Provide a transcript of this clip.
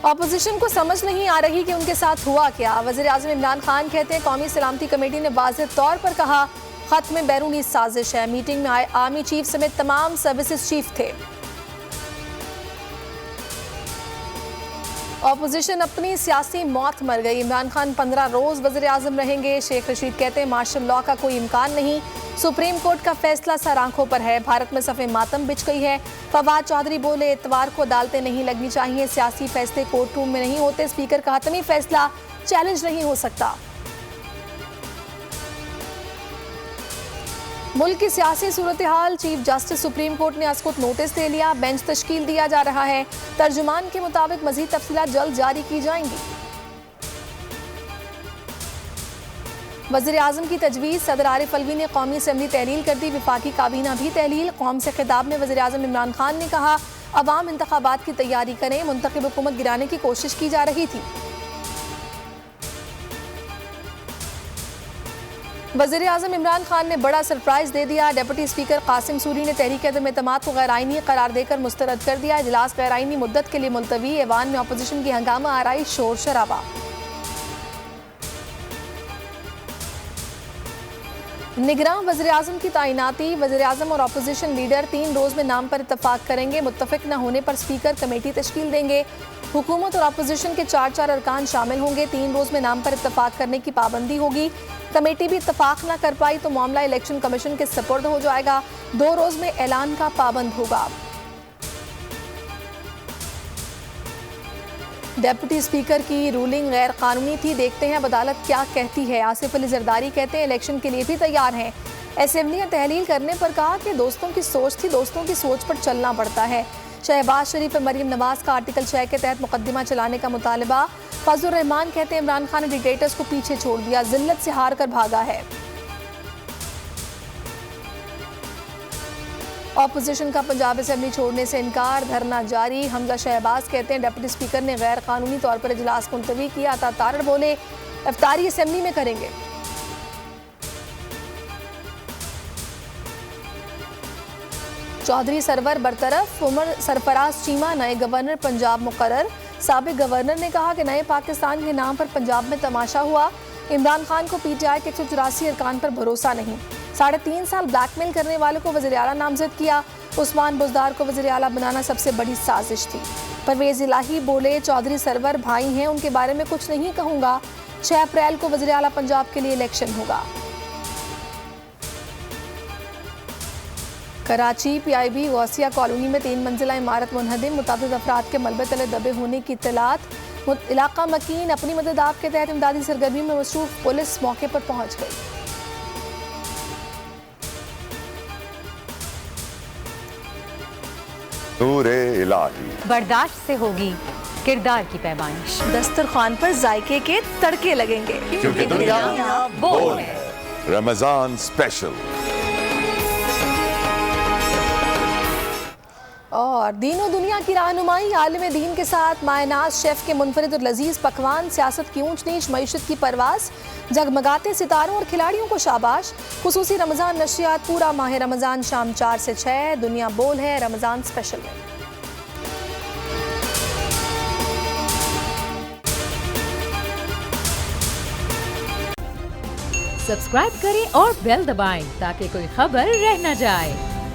Opposition को समझ नहीं आ रही कि उनके साथ हुआ क्या। वज़ीर-ए-आज़म इमरान खान कहते हैं कौमी सलामती कमेटी ने वाज़ेह तौर पर कहा खत में बैरूनी साजिश है। मीटिंग में आए आर्मी चीफ समेत तमाम सर्विसेज चीफ थे। ऑपोजिशन अपनी सियासी मौत मर गई। इमरान खान 15 रोज वज़ीर-ए-आज़म रहेंगे। शेख रशीद कहते हैं मार्शल लॉ का कोई इम्कान नहीं। सुप्रीम कोर्ट का फैसला सर आंखों पर है। भारत में सफ़े मातम बिछ गई है। फवाद चौधरी बोले इतवार को अदालतें नहीं लगनी चाहिए। सियासी फैसले कोर्ट रूम में नहीं होते। स्पीकर का हतमी फैसला चैलेंज नहीं हो सकता। मुल्क की सियासी सूरत हाल। चीफ जस्टिस सुप्रीम कोर्ट ने अस्कुत नोटिस दे लिया। बेंच तश्कील दिया जा रहा है। तर्जुमान के मुताबिक मजीद तफसीलात जल्द जारी की जाएंगी। वज़ीर-ए-आज़म की तजवीज़। सदर आरिफ अलवी ने कौमी असम्बली तहलील कर दी। विफाकी काबीना भी तहलील। कौम से खिताब में वज़ीर-ए-आज़म इमरान खान ने कहा अवाम इंतखाबात की तैयारी करें। मुंतखब हुकूमत गिराने की कोशिश की जा रही थी। वज़ीर-ए-आज़म इमरान खान ने बड़ा सरप्राइज दे दिया। डिप्टी स्पीकर कासिम सूरी ने तहरीक-ए-एतमाद को गैर आईनी करार देकर मुस्तरद कर दिया। इजलास गैर आईनी मुद्दत के लिए मुलतवी। ऐवान में अपोजिशन की हंगामा आराई शोर शराबा। निगरान वज़ीर-ए-आज़म की तैनाती। वज़ीर-ए-आज़म और अपोजिशन लीडर 3 रोज में नाम पर इत्तफाक करेंगे। मुत्तफिक न होने पर स्पीकर कमेटी तश्कील देंगे। हुकूमत और अपोजिशन के 4 अरकान शामिल होंगे। 3 रोज में नाम पर इत्तफाक करने की पाबंदी होगी। कमेटी भी इत्तफाक न कर पाई तो मामला इलेक्शन कमीशन के सपुर्द हो जाएगा। 2 रोज में ऐलान का पाबंद होगा। डिप्टी स्पीकर की रूलिंग गैर कानूनी थी। देखते हैं अब अदालत क्या कहती है। आसिफ अली जरदारी कहते हैं इलेक्शन के लिए भी तैयार हैं। असेंबली में तहलील करने पर कहा कि दोस्तों की सोच थी, दोस्तों की सोच पर चलना पड़ता है। शहबाज शरीफ और मरीम नवाज का आर्टिकल 6 के तहत मुकदमा चलाने का मुतालबा। फजलुर रहमान कहते हैं इमरान खान ने डिक्टेटर्स को पीछे छोड़ दिया, जिल्लत से हार कर भागा है। ऑपोजिशन का पंजाब असेंबली छोड़ने से इनकार। धरना जारी। हमजा शहबाज कहते हैं डिप्टी स्पीकर ने गैर कानूनी तौर पर इजलास मुलतवी किया। अता तारड़ बोले इफ्तारी असेंबली में करेंगे। चौधरी सरवर बरतरफ। उमर सरफराज चीमा नए गवर्नर पंजाब मुकर्रर। साबिक गवर्नर ने कहा कि नए पाकिस्तान के नाम पर पंजाब में तमाशा हुआ। इमरान खान को पीटीआई के 184 अरकान पर भरोसा नहीं। 3.5 साल ब्लैकमेल करने वालों को वज़ीर आला नामजद किया। उस्मान बुज़दार को वज़ीर आला बनाना सबसे बड़ी साजिश थी। परवेज़ इलाही बोले चौधरी सरवर भाई हैं, उनके बारे में कुछ नहीं कहूँगा। 6 अप्रैल को वज़ीर आला पंजाब के लिए इलेक्शन होगा। कराची पीआईबी गौसिया कॉलोनी में 3 मंजिला इमारत मुनहदिम। मुतादिद अफराद के मलबे तले दबे होने की इत्तलात। इलाका मकीन। अपनी मदद आप के तहत इमदादी सरगर्मी में मसरूफ पुलिस मौके पर पहुंच गई। नूरे इलाही बर्दाश्त से होगी किरदार की पैमाइश। दस्तरखान पर जायके के तड़के लगेंगे क्योंकि दुनिया बोल है। रमजान स्पेशल। और दीनों दुनिया की रहनुमाई। आलिम दीन के साथ मायनाज शेफ के मुनफरिद और लजीज पकवान। सियासत की ऊंच नीच, मईशत की परवास। जगमगाते सितारों और खिलाड़ियों को शाबाश। खुसूसी रमजान नशियात। पूरा माह रमजान शाम 4 से 6 दुनिया बोल है रमजान स्पेशल में। सब्सक्राइब करें और बेल दबाएं ताकि कोई खबर रह न जाए।